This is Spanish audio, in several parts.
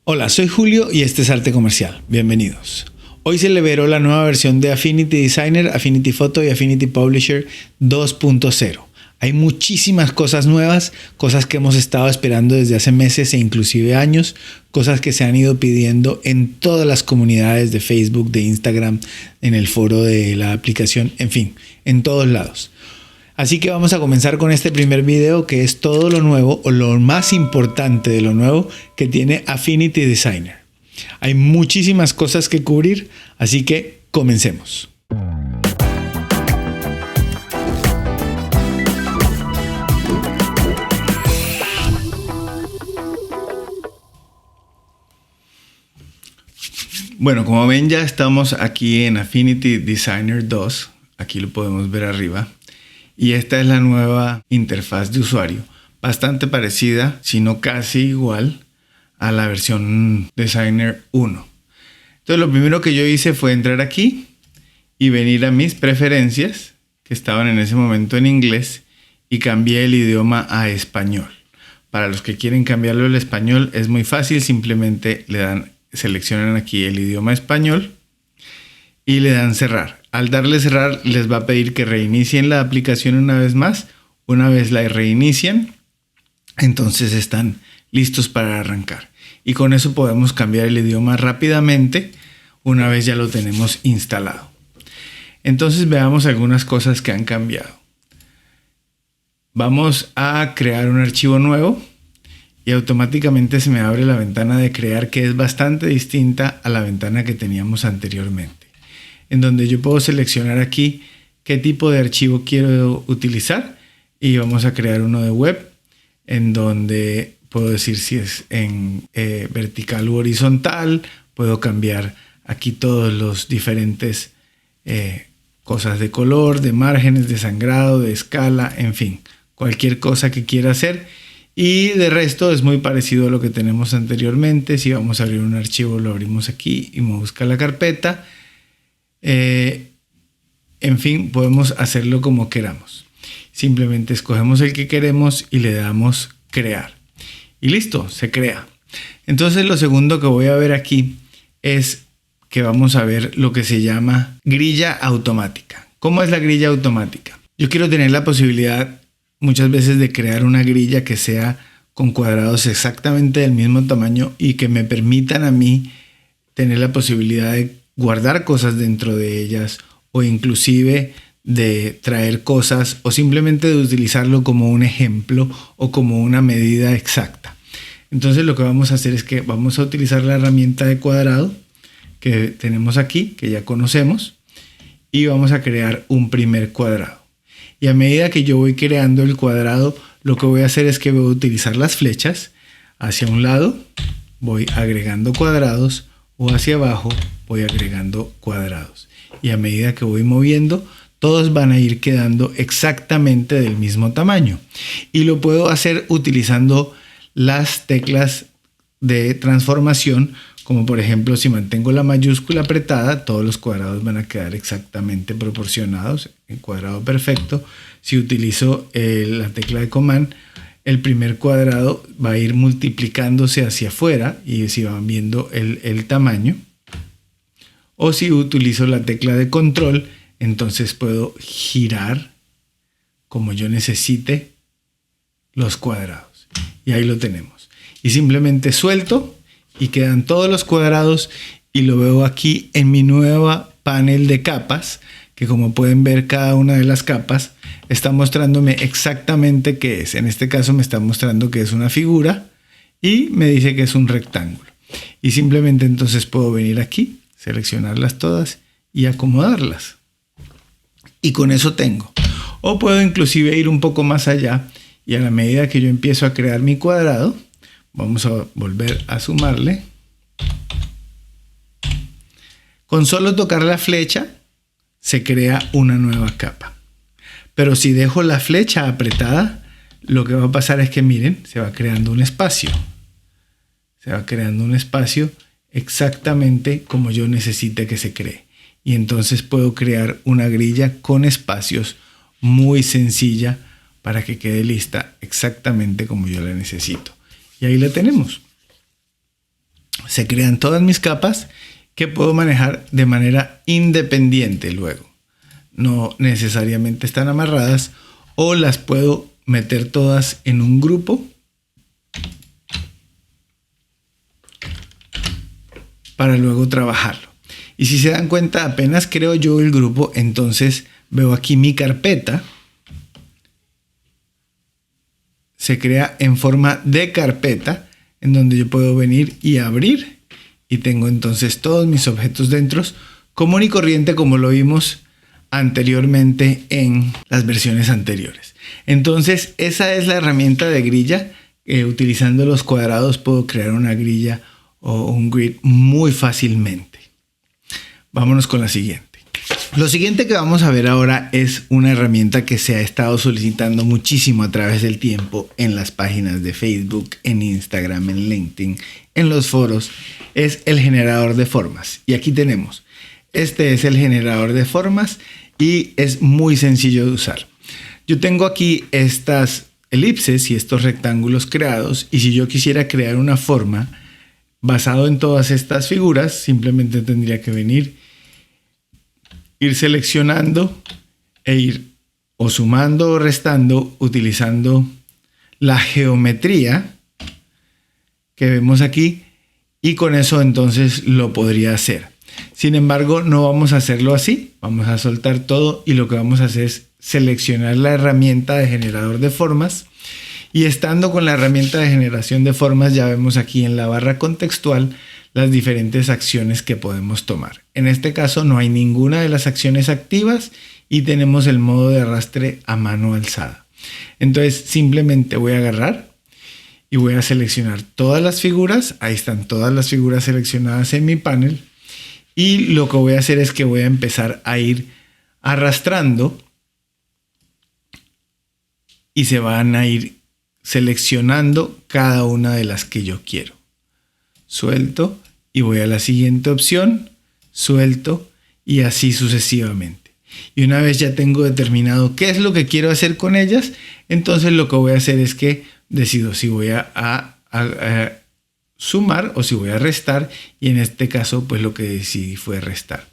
Hola, soy Julio y este es Arte Comercial. Bienvenidos. Hoy se liberó la nueva versión de Affinity Designer, Affinity Photo y Affinity Publisher 2.0. Hay muchísimas cosas nuevas, cosas que hemos estado esperando desde hace meses e inclusive años, cosas que se han ido pidiendo en todas las comunidades de Facebook, de Instagram, en el foro de la aplicación, en fin, en todos lados. Así que vamos a comenzar con este primer video, que es todo lo nuevo o lo más importante de lo nuevo que tiene Affinity Designer. Hay muchísimas cosas que cubrir, así que comencemos. Bueno, como ven, ya estamos aquí en Affinity Designer 2. Aquí lo podemos ver arriba. Y esta es la nueva interfaz de usuario, bastante parecida, si no casi igual, a la versión Designer 1. Entonces lo primero que yo hice fue entrar aquí y venir a mis preferencias, que estaban en ese momento en inglés, y cambié el idioma a español. Para los que quieren cambiarlo al español es muy fácil, simplemente seleccionan aquí el idioma español y le dan cerrar. Al darle cerrar les va a pedir que reinicien la aplicación una vez más. Una vez la reinician, entonces están listos para arrancar. Y con eso podemos cambiar el idioma rápidamente una vez ya lo tenemos instalado. Entonces veamos algunas cosas que han cambiado. Vamos a crear un archivo nuevo y automáticamente se me abre la ventana de crear, que es bastante distinta a la ventana que teníamos anteriormente, en donde yo puedo seleccionar aquí qué tipo de archivo quiero utilizar y vamos a crear uno de web, en donde puedo decir si es en vertical u horizontal. Puedo cambiar aquí todos los diferentes cosas de color, de márgenes, de sangrado, de escala, en fin, cualquier cosa que quiera hacer. Y de resto es muy parecido a lo que tenemos anteriormente. Si vamos a abrir un archivo, lo abrimos aquí y me busca la carpeta. En fin, podemos hacerlo como queramos. Simplemente escogemos el que queremos y le damos crear. Y listo, se crea. Entonces lo segundo que voy a ver aquí es que vamos a ver lo que se llama grilla automática. ¿Cómo es la grilla automática? Yo quiero tener la posibilidad muchas veces de crear una grilla que sea con cuadrados exactamente del mismo tamaño y que me permitan a mí tener la posibilidad de guardar cosas dentro de ellas, o inclusive de traer cosas, o simplemente de utilizarlo como un ejemplo o como una medida exacta. Entonces lo que vamos a hacer es que vamos a utilizar la herramienta de cuadrado que tenemos aquí, que ya conocemos, y vamos a crear un primer cuadrado. Y a medida que yo voy creando el cuadrado, lo que voy a hacer es que voy a utilizar las flechas hacia un lado, voy agregando cuadrados, o hacia abajo voy agregando cuadrados. Y a medida que voy moviendo, todos van a ir quedando exactamente del mismo tamaño. Y lo puedo hacer utilizando las teclas de transformación, como por ejemplo, si mantengo la mayúscula apretada, todos los cuadrados van a quedar exactamente proporcionados en cuadrado perfecto. Si utilizo la tecla de Command, el primer cuadrado va a ir multiplicándose hacia afuera y si van viendo el tamaño. O si utilizo la tecla de control, entonces puedo girar como yo necesite los cuadrados. Y ahí lo tenemos. Y simplemente suelto y quedan todos los cuadrados, y lo veo aquí en mi nueva panel de capas, que como pueden ver, cada una de las capas está mostrándome exactamente qué es. En este caso me está mostrando que es una figura y me dice que es un rectángulo. Y simplemente entonces puedo venir aquí, seleccionarlas todas y acomodarlas. Y con eso tengo. O puedo inclusive ir un poco más allá, y a la medida que yo empiezo a crear mi cuadrado, vamos a volver a sumarle. Con solo tocar la flecha se crea una nueva capa. Pero si dejo la flecha apretada, lo que va a pasar es que miren, se va creando un espacio. Se va creando un espacio exactamente como yo necesite que se cree. Y entonces puedo crear una grilla con espacios muy sencilla para que quede lista exactamente como yo la necesito. Y ahí la tenemos. Se crean todas mis capas que puedo manejar de manera independiente luego. No necesariamente están amarradas, o las puedo meter todas en un grupo para luego trabajarlo. Y si se dan cuenta, apenas creo yo el grupo, entonces veo aquí mi carpeta. Se crea en forma de carpeta, en donde yo puedo venir y abrir, y tengo entonces todos mis objetos dentro, común y corriente, como lo vimos anteriormente en las versiones anteriores. Entonces esa es la herramienta de grilla. Utilizando los cuadrados puedo crear una grilla o un grid muy fácilmente. Vámonos con la siguiente. Lo siguiente que vamos a ver ahora es una herramienta que se ha estado solicitando muchísimo a través del tiempo en las páginas de Facebook, en Instagram, en LinkedIn, en los foros. Es el generador de formas. Y aquí tenemos. Este es el generador de formas y es muy sencillo de usar. Yo tengo aquí estas elipses y estos rectángulos creados, y si yo quisiera crear una forma basado en todas estas figuras, simplemente tendría que venir, ir seleccionando e ir o sumando o restando utilizando la geometría que vemos aquí, y con eso entonces lo podría hacer. Sin embargo, no vamos a hacerlo así. Vamos a soltar todo y lo que vamos a hacer es seleccionar la herramienta de generador de formas, y estando con la herramienta de generación de formas ya vemos aquí en la barra contextual las diferentes acciones que podemos tomar. En este caso no hay ninguna de las acciones activas y tenemos el modo de arrastre a mano alzada. Entonces simplemente voy a agarrar y voy a seleccionar todas las figuras. Ahí están todas las figuras seleccionadas en mi panel, y lo que voy a hacer es que voy a empezar a ir arrastrando y se van a ir seleccionando cada una de las que yo quiero. Suelto y voy a la siguiente opción, suelto, y así sucesivamente. Y una vez ya tengo determinado qué es lo que quiero hacer con ellas, entonces lo que voy a hacer es que decido si voy a sumar o si voy a restar, y en este caso pues lo que decidí fue restar.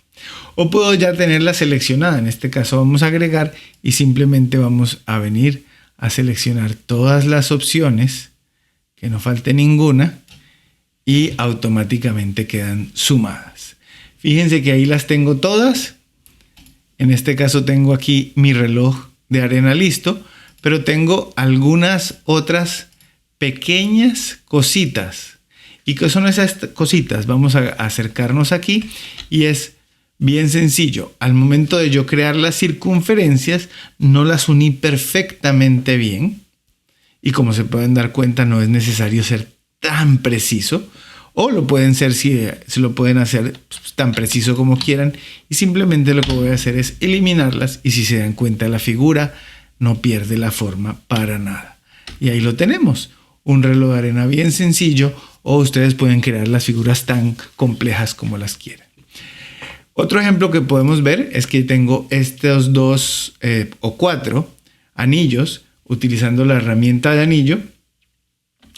O puedo ya tenerla seleccionada. En este caso vamos a agregar y simplemente vamos a venir a seleccionar todas las opciones, que no falte ninguna, y automáticamente quedan sumadas. Fíjense que ahí las tengo todas. En este caso tengo aquí mi reloj de arena listo, pero tengo algunas otras pequeñas cositas. ¿Y qué son esas cositas? Vamos a acercarnos aquí, y es bien sencillo. Al momento de yo crear las circunferencias, no las uní perfectamente bien. Y como se pueden dar cuenta, no es necesario ser tan preciso. O lo pueden ser si lo pueden hacer tan preciso como quieran. Y simplemente lo que voy a hacer es eliminarlas. Y si se dan cuenta, la figura no pierde la forma para nada. Y ahí lo tenemos. Un reloj de arena bien sencillo. O ustedes pueden crear las figuras tan complejas como las quieran. Otro ejemplo que podemos ver es que tengo estos dos o cuatro anillos. Utilizando la herramienta de anillo,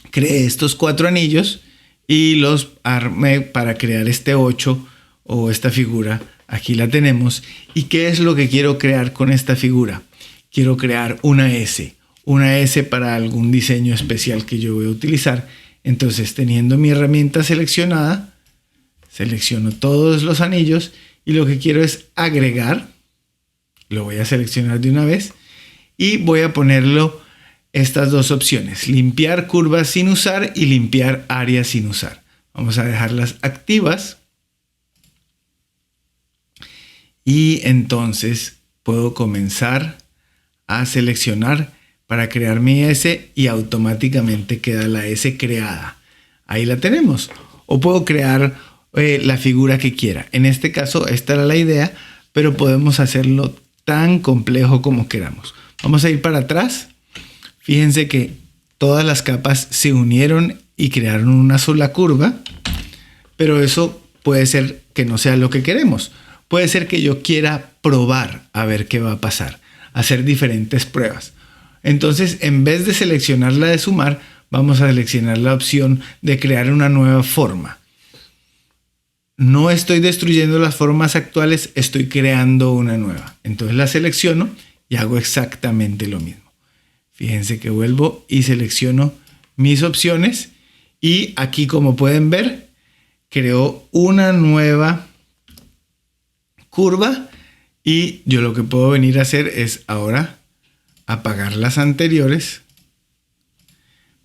creé estos 4 anillos y los armé para crear este 8 o esta figura. Aquí la tenemos. ¿Y qué es lo que quiero crear con esta figura? Quiero crear una S para algún diseño especial que yo voy a utilizar. Entonces, teniendo mi herramienta seleccionada, selecciono todos los anillos y lo que quiero es agregar. Lo voy a seleccionar de una vez y voy a ponerlo estas dos opciones: limpiar curvas sin usar y limpiar áreas sin usar. Vamos a dejarlas activas y entonces puedo comenzar a seleccionar para crear mi S y automáticamente queda la S creada. Ahí la tenemos. O puedo crear la figura que quiera. En este caso esta era la idea, pero podemos hacerlo tan complejo como queramos. Vamos a ir para atrás. Fíjense que todas las capas se unieron y crearon una sola curva, pero eso puede ser que no sea lo que queremos. Puede ser que yo quiera probar a ver qué va a pasar, hacer diferentes pruebas. Entonces, en vez de seleccionar la de sumar, vamos a seleccionar la opción de crear una nueva forma. no estoy destruyendo las formas actuales, estoy creando una nueva. Entonces la selecciono y hago exactamente lo mismo. Fíjense que vuelvo y selecciono mis opciones y aquí, como pueden ver, creo una nueva curva y yo lo que puedo venir a hacer es ahora apagar las anteriores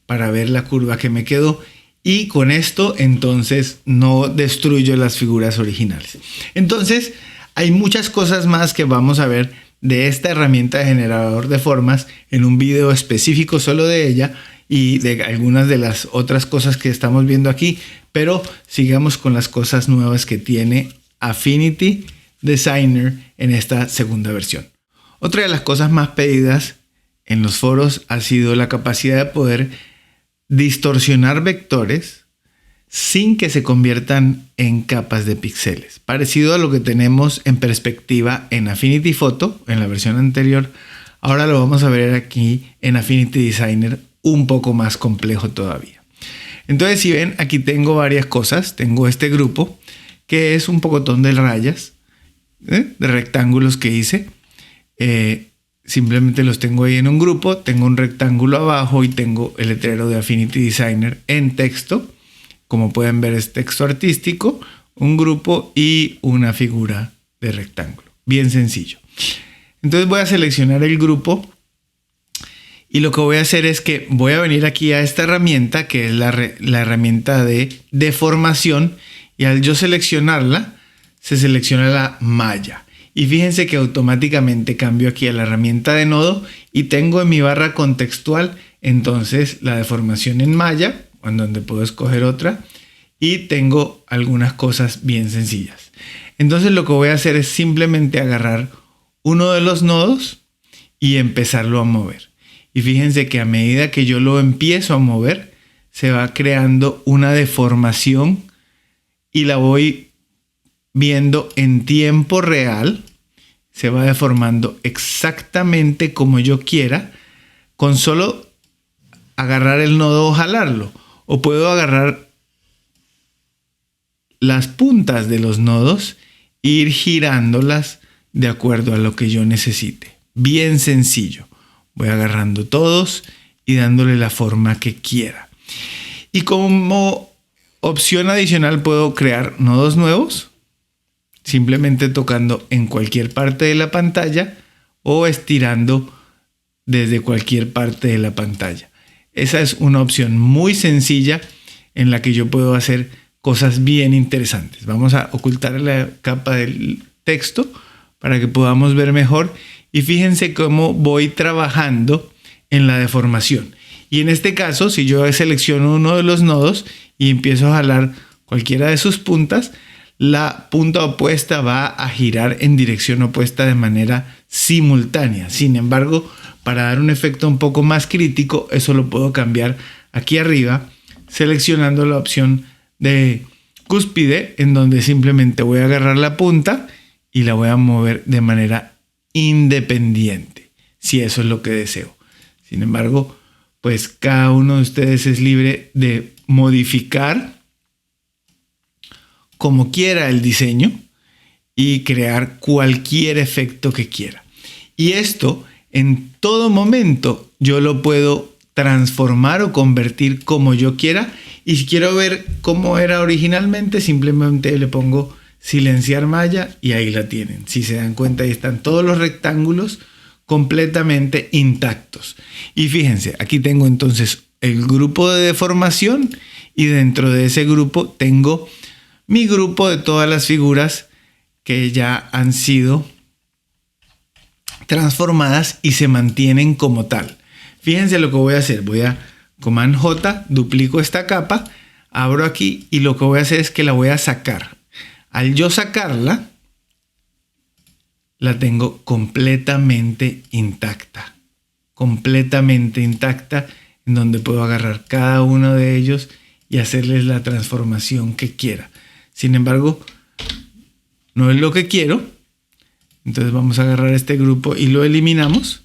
para ver la curva que me quedó. Y con esto entonces no destruyo las figuras originales. Entonces hay muchas cosas más que vamos a ver de esta herramienta de generador de formas en un video específico solo de ella y de algunas de las otras cosas que estamos viendo aquí. Pero sigamos con las cosas nuevas que tiene Affinity Designer en esta segunda versión. Otra de las cosas más pedidas en los foros ha sido la capacidad de poder distorsionar vectores sin que se conviertan en capas de píxeles, parecido a lo que tenemos en perspectiva en Affinity Photo en la versión anterior. Ahora lo vamos a ver aquí en Affinity Designer, un poco más complejo todavía. Entonces, si ven, aquí tengo varias cosas. Tengo este grupo que es un pocotón de rayas, de rectángulos que hice. Simplemente los tengo ahí en un grupo, tengo un rectángulo abajo y tengo el letrero de Affinity Designer en texto. Como pueden ver, es texto artístico, un grupo y una figura de rectángulo. Bien sencillo. Entonces voy a seleccionar el grupo y lo que voy a hacer es que voy a venir aquí a esta herramienta que es la herramienta de deformación, y al yo seleccionarla se selecciona la malla. Y fíjense que automáticamente cambio aquí a la herramienta de nodo y tengo en mi barra contextual entonces la deformación en malla, en donde puedo escoger otra, y tengo algunas cosas bien sencillas. Entonces lo que voy a hacer es simplemente agarrar uno de los nodos y empezarlo a mover. Y fíjense que a medida que yo lo empiezo a mover, se va creando una deformación y la voy viendo en tiempo real. Se va deformando exactamente como yo quiera, con solo agarrar el nodo o jalarlo. O puedo agarrar las puntas de los nodos e ir girándolas de acuerdo a lo que yo necesite. Bien sencillo. Voy agarrando todos y dándole la forma que quiera. Y como opción adicional puedo crear nodos nuevos, simplemente tocando en cualquier parte de la pantalla o estirando desde cualquier parte de la pantalla. Esa es una opción muy sencilla en la que yo puedo hacer cosas bien interesantes. Vamos a ocultar la capa del texto para que podamos ver mejor. Y fíjense cómo voy trabajando en la deformación. Y en este caso, si yo selecciono uno de los nodos y empiezo a jalar cualquiera de sus puntas, la punta opuesta va a girar en dirección opuesta de manera simultánea. Sin embargo, para dar un efecto un poco más crítico, eso lo puedo cambiar aquí arriba, seleccionando la opción de cúspide, en donde simplemente voy a agarrar la punta y la voy a mover de manera independiente, si eso es lo que deseo. Sin embargo, pues cada uno de ustedes es libre de modificar como quiera el diseño y crear cualquier efecto que quiera. Y esto en todo momento yo lo puedo transformar o convertir como yo quiera. Y si quiero ver cómo era originalmente, simplemente le pongo silenciar malla y ahí la tienen. Si se dan cuenta, ahí están todos los rectángulos completamente intactos. Y fíjense, aquí tengo entonces el grupo de deformación y dentro de ese grupo tengo mi grupo de todas las figuras que ya han sido transformadas y se mantienen como tal. Fíjense lo que voy a hacer. Voy a Command J, duplico esta capa, abro aquí y lo que voy a hacer es que la voy a sacar. Al yo sacarla, la tengo completamente intacta. Completamente intacta, en donde puedo agarrar cada uno de ellos y hacerles la transformación que quiera. Sin embargo, no es lo que quiero. Entonces vamos a agarrar este grupo y lo eliminamos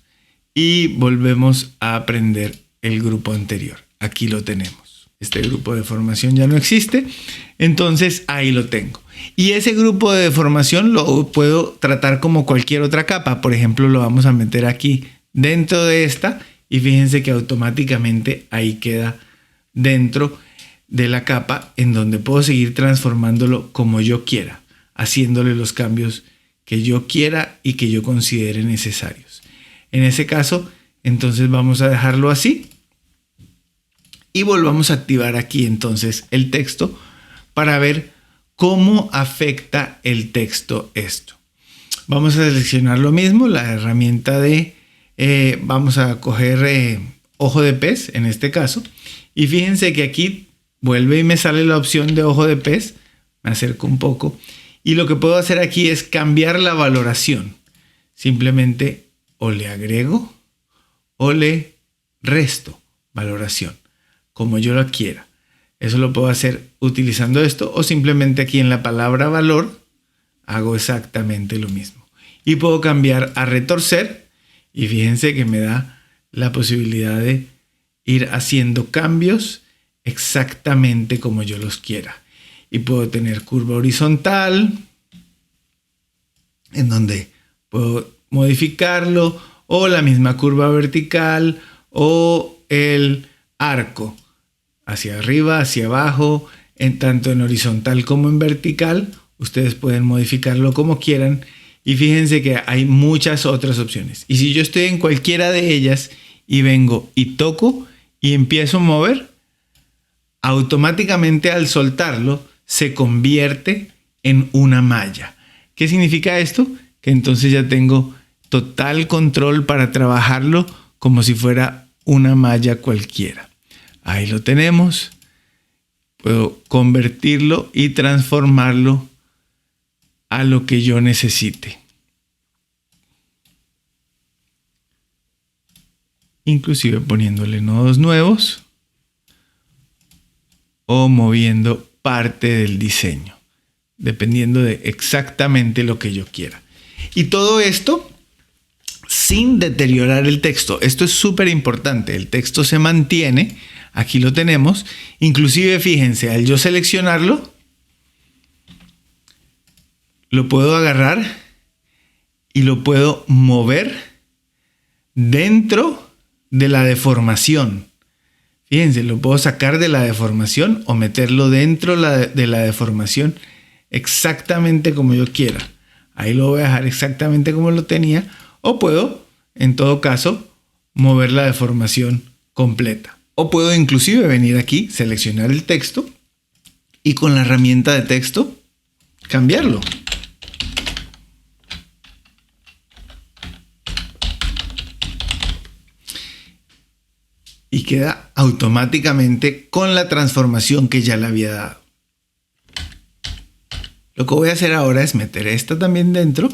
y volvemos a aprender el grupo anterior. Aquí lo tenemos. Este grupo de formación ya no existe. Entonces ahí lo tengo. Y ese grupo de deformación lo puedo tratar como cualquier otra capa. Por ejemplo, lo vamos a meter aquí dentro de esta y fíjense que automáticamente ahí queda dentro de la capa en donde puedo seguir transformándolo como yo quiera, haciéndole los cambios que yo quiera y que yo considere necesarios. En ese caso, entonces vamos a dejarlo así y volvamos a activar aquí entonces el texto para ver cómo afecta el texto esto. Vamos a seleccionar lo mismo, la herramienta de, vamos a coger ojo de pez en este caso y fíjense que aquí vuelve y me sale la opción de ojo de pez, me acerco un poco y lo que puedo hacer aquí es cambiar la valoración. Simplemente o le agrego o le resto valoración, como yo lo quiera. Eso lo puedo hacer utilizando esto o simplemente aquí en la palabra valor hago exactamente lo mismo. Y puedo cambiar a retorcer y fíjense que me da la posibilidad de ir haciendo cambios exactamente como yo los quiera. Y puedo tener curva horizontal en donde puedo modificarlo o la misma curva vertical o el arco hacia arriba, hacia abajo, tanto en horizontal como en vertical. Ustedes pueden modificarlo como quieran y fíjense que hay muchas otras opciones. Y si yo estoy en cualquiera de ellas y vengo y toco y empiezo a mover, automáticamente al soltarlo se convierte en una malla. ¿Qué significa esto? Que entonces ya tengo total control para trabajarlo como si fuera una malla cualquiera. Ahí lo tenemos. Puedo convertirlo y transformarlo a lo que yo necesite. Inclusive poniéndole nodos nuevos o moviendo parte del diseño, dependiendo de exactamente lo que yo quiera. Y todo esto sin deteriorar el texto. Esto es súper importante. El texto se mantiene. Aquí lo tenemos. Inclusive fíjense, al yo seleccionarlo, lo puedo agarrar y lo puedo mover dentro de la deformación. Fíjense, lo puedo sacar de la deformación o meterlo dentro de la deformación exactamente como yo quiera. Ahí lo voy a dejar exactamente como lo tenía. O puedo, en todo caso, mover la deformación completa. O puedo inclusive venir aquí, seleccionar el texto y con la herramienta de texto cambiarlo. Y queda automáticamente con la transformación que ya le había dado. Lo que voy a hacer ahora es meter esta también dentro.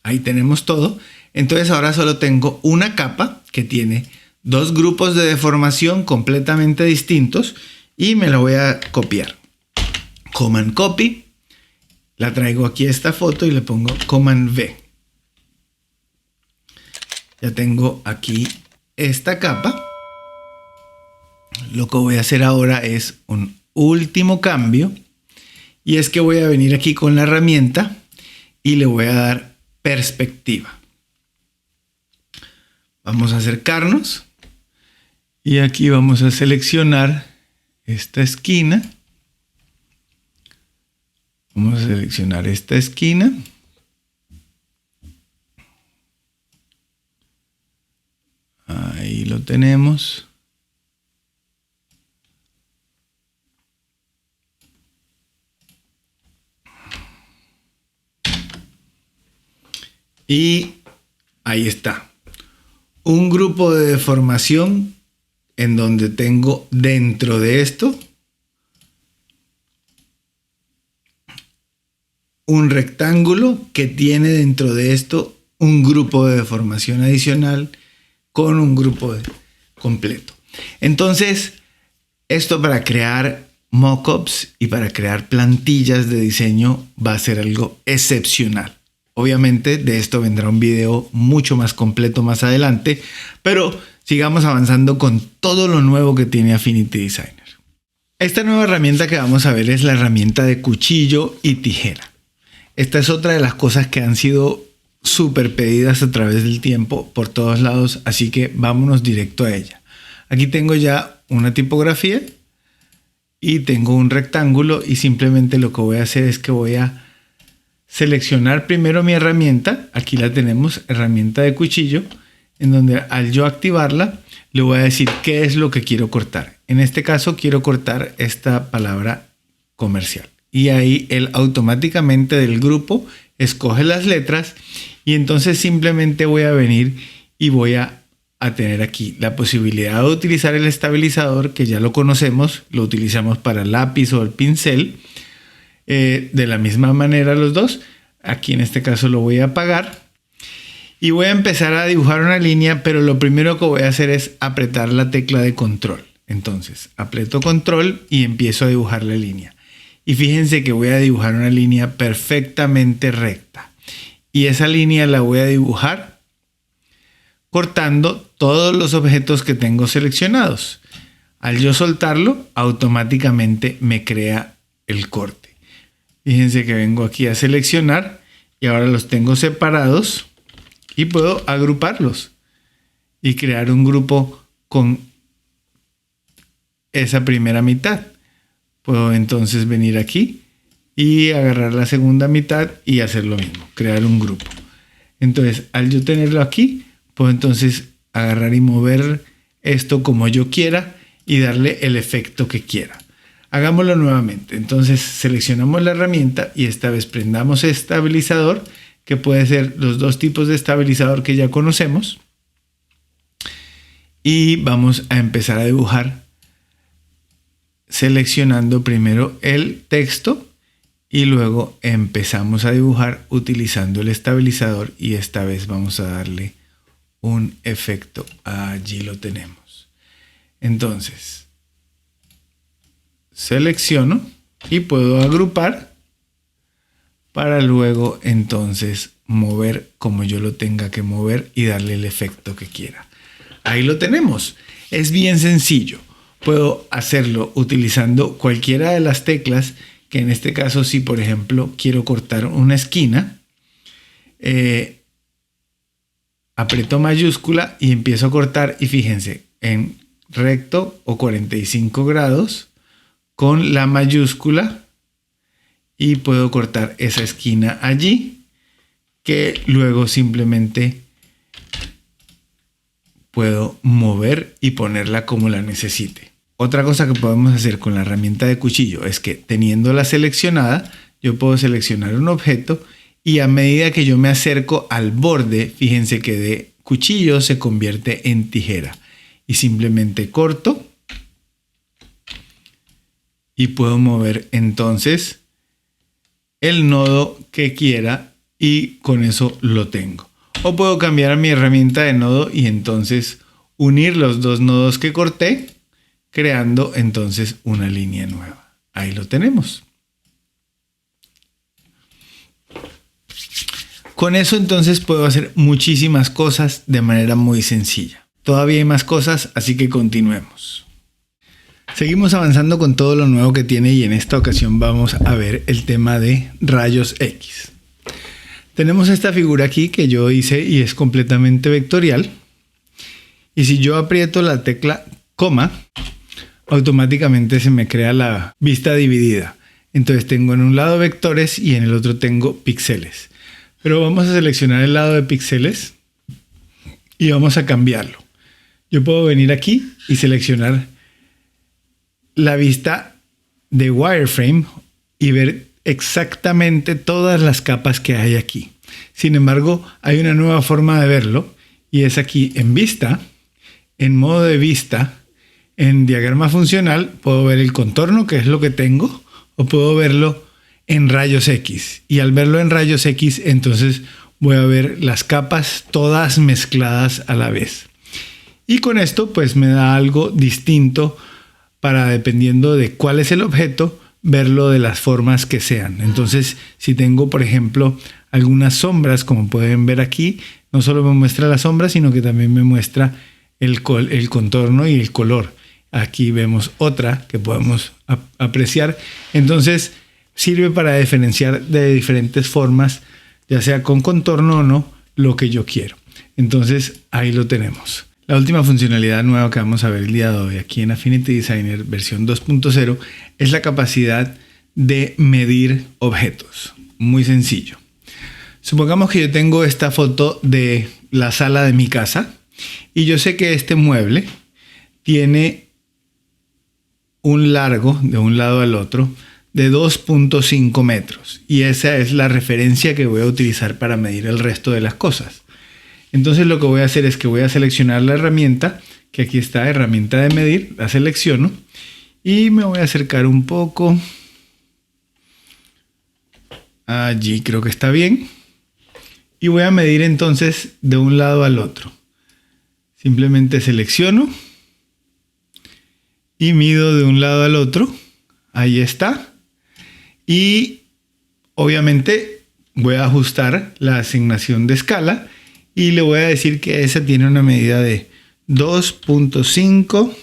Ahí tenemos todo. Entonces ahora solo tengo una capa que tiene dos grupos de deformación completamente distintos y me la voy a copiar. Command Copy. La traigo aquí a esta foto y le pongo Command V. Ya tengo aquí esta capa. Lo que voy a hacer ahora es un último cambio y es que voy a venir aquí con la herramienta y le voy a dar perspectiva. Vamos a acercarnos y aquí vamos a seleccionar esta esquina. Vamos a seleccionar esta esquina. Ahí lo tenemos. Y ahí está. Un grupo de deformación en donde tengo dentro de esto un rectángulo que tiene dentro de esto un grupo de deformación adicional con un grupo completo. Entonces, esto para crear mockups y para crear plantillas de diseño va a ser algo excepcional. Obviamente de esto vendrá un video mucho más completo más adelante, pero sigamos avanzando con todo lo nuevo que tiene Affinity Designer. Esta nueva herramienta que vamos a ver es la herramienta de cuchillo y tijera. Esta es otra de las cosas que han sido súper pedidas a través del tiempo por todos lados, así que vámonos directo a ella. Aquí tengo ya una tipografía y tengo un rectángulo y simplemente lo que voy a hacer es que voy a seleccionar primero mi herramienta. Aquí la tenemos, herramienta de cuchillo, en donde al yo activarla le voy a decir qué es lo que quiero cortar. En este caso quiero cortar esta palabra comercial. Y ahí él automáticamente del grupo escoge las letras y entonces simplemente voy a venir y voy a tener aquí la posibilidad de utilizar el estabilizador, que ya lo conocemos, lo utilizamos para el lápiz o el pincel. De la misma manera los dos. Aquí en este caso lo voy a apagar. Y voy a empezar a dibujar una línea, pero lo primero que voy a hacer es apretar la tecla de control. Entonces, aprieto control y empiezo a dibujar la línea. Y fíjense que voy a dibujar una línea perfectamente recta. Y esa línea la voy a dibujar cortando todos los objetos que tengo seleccionados. Al yo soltarlo, automáticamente me crea el corte. Fíjense que vengo aquí a seleccionar y ahora los tengo separados. Y puedo agruparlos y crear un grupo con esa primera mitad. Puedo entonces venir aquí y agarrar la segunda mitad y hacer lo mismo, crear un grupo. Entonces, al yo tenerlo aquí, puedo entonces agarrar y mover esto como yo quiera y darle el efecto que quiera. Hagámoslo nuevamente. Entonces, seleccionamos la herramienta y esta vez prendamos estabilizador, que puede ser los dos tipos de estabilizador que ya conocemos. Y vamos a empezar a dibujar seleccionando primero el texto y luego empezamos a dibujar utilizando el estabilizador y esta vez vamos a darle un efecto. Allí lo tenemos. Entonces, selecciono y puedo agrupar para luego entonces mover como yo lo tenga que mover y darle el efecto que quiera. Ahí lo tenemos. Es bien sencillo. Puedo hacerlo utilizando cualquiera de las teclas, que en este caso si por ejemplo quiero cortar una esquina, aprieto mayúscula y empiezo a cortar y fíjense, en recto o 45 grados con la mayúscula. Y puedo cortar esa esquina allí, que luego simplemente puedo mover y ponerla como la necesite. Otra cosa que podemos hacer con la herramienta de cuchillo es que teniéndola seleccionada, yo puedo seleccionar un objeto y a medida que yo me acerco al borde, fíjense que de cuchillo se convierte en tijera. Y simplemente corto y puedo mover entonces el nodo que quiera y con eso lo tengo. O puedo cambiar a mi herramienta de nodo y entonces unir los dos nodos que corté, creando entonces una línea nueva. Ahí lo tenemos. Con eso entonces puedo hacer muchísimas cosas de manera muy sencilla. Todavía hay más cosas, así que continuemos. Seguimos avanzando con todo lo nuevo que tiene y en esta ocasión vamos a ver el tema de rayos X. Tenemos esta figura aquí que yo hice y es completamente vectorial. Y si yo aprieto la tecla coma, automáticamente se me crea la vista dividida. Entonces tengo en un lado vectores y en el otro tengo píxeles. Pero vamos a seleccionar el lado de píxeles y vamos a cambiarlo. Yo puedo venir aquí y seleccionar la vista de wireframe y ver exactamente todas las capas que hay aquí. Sin embargo, hay una nueva forma de verlo y es aquí en vista, en modo de vista, en diagrama funcional, puedo ver el contorno, que es lo que tengo, o puedo verlo en rayos X. Y al verlo en rayos X, entonces voy a ver las capas todas mezcladas a la vez. Y con esto, pues me da algo distinto para, dependiendo de cuál es el objeto, verlo de las formas que sean. Entonces, si tengo, por ejemplo, algunas sombras, como pueden ver aquí, no solo me muestra la sombra, sino que también me muestra el contorno y el color. Aquí vemos otra que podemos apreciar. Entonces sirve para diferenciar de diferentes formas, ya sea con contorno o no, lo que yo quiero. Entonces ahí lo tenemos. La última funcionalidad nueva que vamos a ver el día de hoy aquí en Affinity Designer versión 2.0 es la capacidad de medir objetos. Muy sencillo. Supongamos que yo tengo esta foto de la sala de mi casa y yo sé que este mueble tiene un largo de un lado al otro de 2.5 metros y esa es la referencia que voy a utilizar para medir el resto de las cosas. Entonces lo que voy a hacer es que voy a seleccionar la herramienta, que aquí está, herramienta de medir, la selecciono y me voy a acercar un poco. Allí creo que está bien. Y voy a medir entonces de un lado al otro. Simplemente selecciono y mido de un lado al otro. Ahí está. Y obviamente voy a ajustar la asignación de escala. Y le voy a decir que esa tiene una medida de 2.5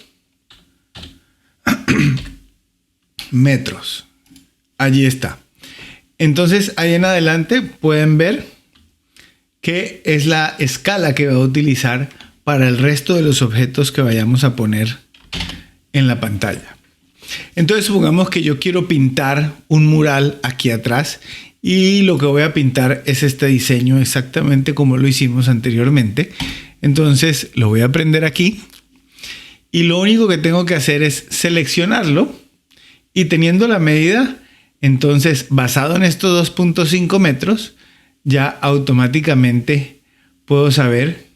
metros. Allí está. Entonces, ahí en adelante pueden ver que es la escala que voy a utilizar para el resto de los objetos que vayamos a poner en la pantalla. Entonces, supongamos que yo quiero pintar un mural aquí atrás. Y lo que voy a pintar es este diseño exactamente como lo hicimos anteriormente. Entonces lo voy a prender aquí. Y lo único que tengo que hacer es seleccionarlo. Y teniendo la medida, entonces basado en estos 2.5 metros, ya automáticamente puedo saber.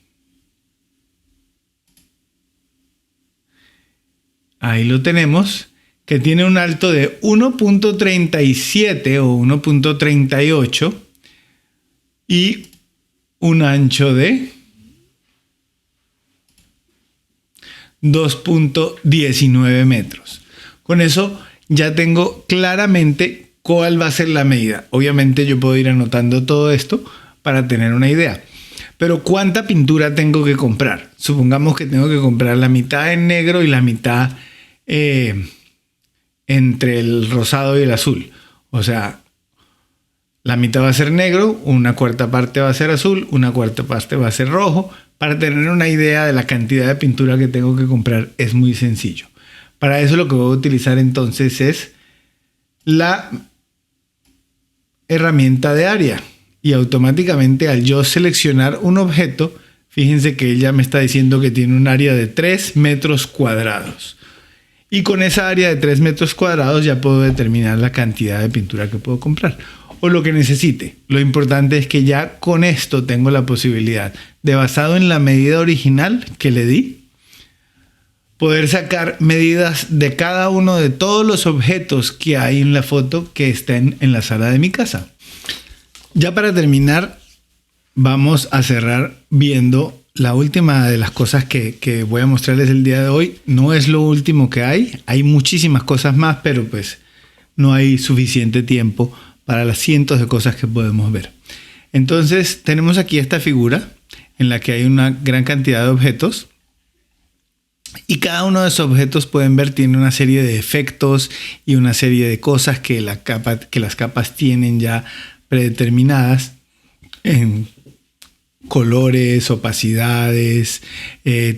Ahí lo tenemos. Que tiene un alto de 1.37 o 1.38 y un ancho de 2.19 metros. Con eso ya tengo claramente cuál va a ser la medida. Obviamente yo puedo ir anotando todo esto para tener una idea. Pero ¿cuánta pintura tengo que comprar? Supongamos que tengo que comprar la mitad en negro y la mitad entre el rosado y el azul. O sea, la mitad va a ser negro, una cuarta parte va a ser azul, una cuarta parte va a ser rojo. Para tener una idea de la cantidad de pintura que tengo que comprar es muy sencillo. Para eso lo que voy a utilizar entonces es la herramienta de área. Y automáticamente al yo seleccionar un objeto, fíjense que ella me está diciendo que tiene un área de 3 metros cuadrados. Y con esa área de 3 metros cuadrados ya puedo determinar la cantidad de pintura que puedo comprar. O lo que necesite. Lo importante es que ya con esto tengo la posibilidad de, basado en la medida original que le di, poder sacar medidas de cada uno de todos los objetos que hay en la foto que estén en la sala de mi casa. Ya para terminar, vamos a cerrar viendo la última de las cosas que voy a mostrarles el día de hoy. No es lo último que hay. Hay muchísimas cosas más, pero pues no hay suficiente tiempo para las cientos de cosas que podemos ver. Entonces tenemos aquí esta figura en la que hay una gran cantidad de objetos. Y cada uno de esos objetos, pueden ver, tiene una serie de efectos y una serie de cosas que las capas tienen ya predeterminadas en colores, opacidades,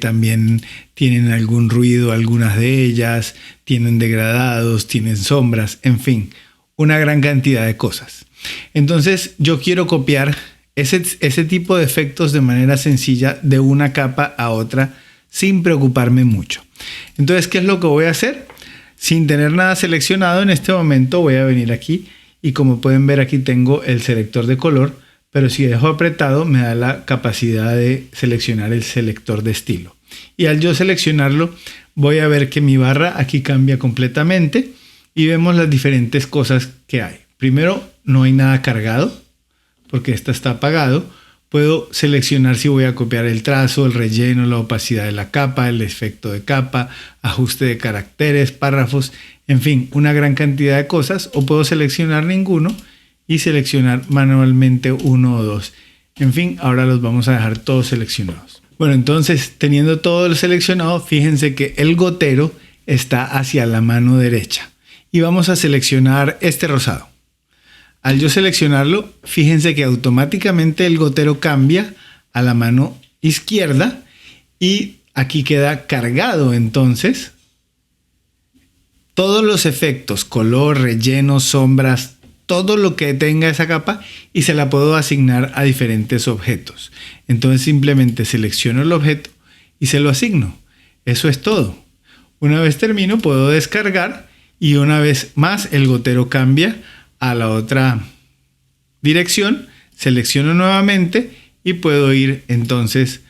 también tienen algún ruido, algunas de ellas, tienen degradados, tienen sombras, en fin, una gran cantidad de cosas. Entonces yo quiero copiar ese tipo de efectos de manera sencilla de una capa a otra sin preocuparme mucho. Entonces, ¿qué es lo que voy a hacer? Sin tener nada seleccionado en este momento voy a venir aquí y como pueden ver aquí tengo el selector de color. Pero si dejo apretado me da la capacidad de seleccionar el selector de estilo. Y al yo seleccionarlo voy a ver que mi barra aquí cambia completamente y vemos las diferentes cosas que hay. Primero, no hay nada cargado porque esta está apagado. Puedo seleccionar si voy a copiar el trazo, el relleno, la opacidad de la capa, el efecto de capa, ajuste de caracteres, párrafos, en fin, una gran cantidad de cosas. O puedo seleccionar ninguno y seleccionar manualmente uno o dos. En fin, ahora los vamos a dejar todos seleccionados. Bueno, entonces teniendo todo lo seleccionado, fíjense que el gotero está hacia la mano derecha y vamos a seleccionar este rosado. Al yo seleccionarlo, fíjense que automáticamente el gotero cambia a la mano izquierda y aquí queda cargado. Entonces todos los efectos, color, relleno, sombras, todo lo que tenga esa capa, y se la puedo asignar a diferentes objetos. Entonces simplemente selecciono el objeto y se lo asigno. Eso es todo. Una vez termino, puedo descargar y una vez más el gotero cambia a la otra dirección. Selecciono nuevamente y puedo ir entonces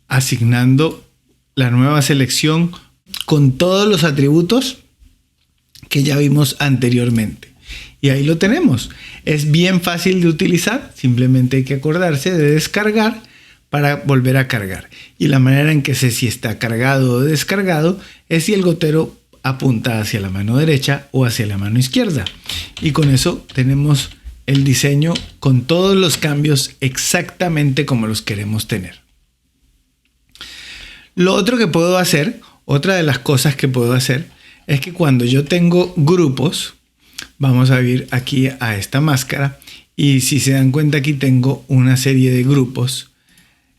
asignando la nueva selección con todos los atributos que ya vimos anteriormente. Y ahí lo tenemos. Es bien fácil de utilizar. Simplemente hay que acordarse de descargar para volver a cargar. Y la manera en que sé si está cargado o descargado es si el gotero apunta hacia la mano derecha o hacia la mano izquierda. Y con eso tenemos el diseño con todos los cambios exactamente como los queremos tener. Lo otro que puedo hacer, otra de las cosas que puedo hacer, es que cuando yo tengo grupos, vamos a ir aquí a esta máscara y si se dan cuenta aquí tengo una serie de grupos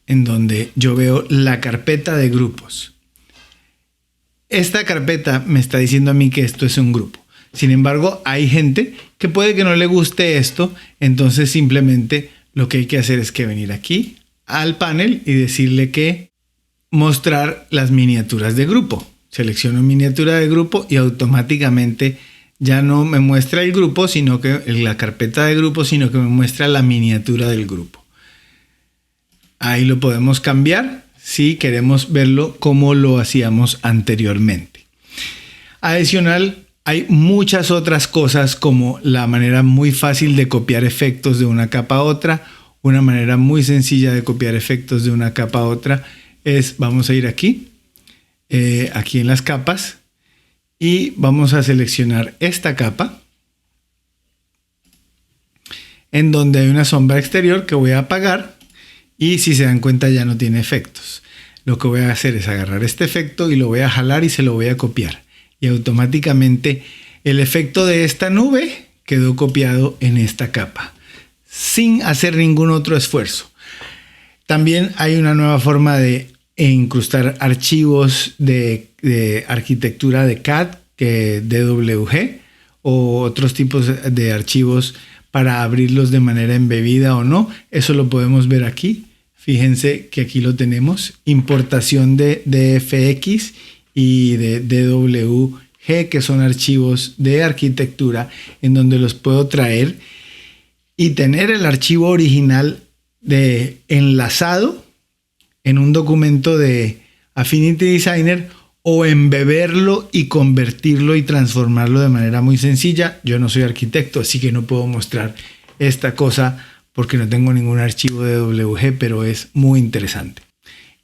en donde yo veo la carpeta de grupos. Esta carpeta me está diciendo a mí que esto es un grupo. Sin embargo, hay gente que puede que no le guste esto, entonces simplemente lo que hay que hacer es que venir aquí al panel y decirle que mostrar las miniaturas de grupo. Selecciono miniatura de grupo y automáticamente ya no me muestra el grupo, sino que la carpeta de grupo, sino que me muestra la miniatura del grupo. Ahí lo podemos cambiar si queremos verlo como lo hacíamos anteriormente. Adicional, hay muchas otras cosas como la manera muy fácil de copiar efectos de una capa a otra. Una manera muy sencilla de copiar efectos de una capa a otra es, vamos a ir aquí en las capas y vamos a seleccionar esta capa en donde hay una sombra exterior que voy a apagar y si se dan cuenta ya no tiene efectos. Lo que voy a hacer es agarrar este efecto y lo voy a jalar y se lo voy a copiar y automáticamente el efecto de esta nube quedó copiado en esta capa sin hacer ningún otro esfuerzo. También hay una nueva forma de incrustar archivos de arquitectura de CAD, DWG o otros tipos de archivos para abrirlos de manera embebida o no. Eso lo podemos ver aquí. Fíjense que aquí lo tenemos. Importación de DFX y de DWG, que son archivos de arquitectura en donde los puedo traer y tener el archivo original enlazado en un documento de Affinity Designer o embeberlo y convertirlo y transformarlo de manera muy sencilla. Yo no soy arquitecto, así que no puedo mostrar esta cosa porque no tengo ningún archivo de DWG, pero es muy interesante.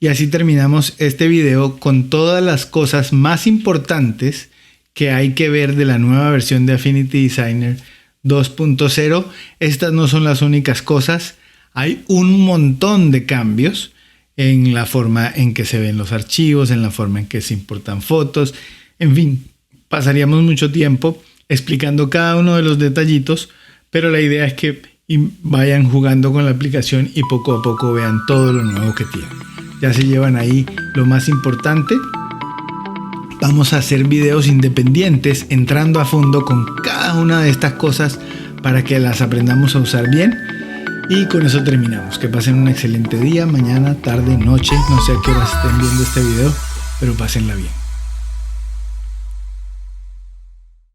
Y así terminamos este video con todas las cosas más importantes que hay que ver de la nueva versión de Affinity Designer 2.0. Estas no son las únicas cosas. Hay un montón de cambios en la forma en que se ven los archivos, en la forma en que se importan fotos. En fin, pasaríamos mucho tiempo explicando cada uno de los detallitos, pero la idea es que vayan jugando con la aplicación y poco a poco vean todo lo nuevo que tiene. Ya se llevan ahí lo más importante. Vamos a hacer videos independientes entrando a fondo con cada una de estas cosas para que las aprendamos a usar bien. Y con eso terminamos. Que pasen un excelente día, mañana, tarde, noche. No sé a qué horas estén viendo este video, pero pásenla bien.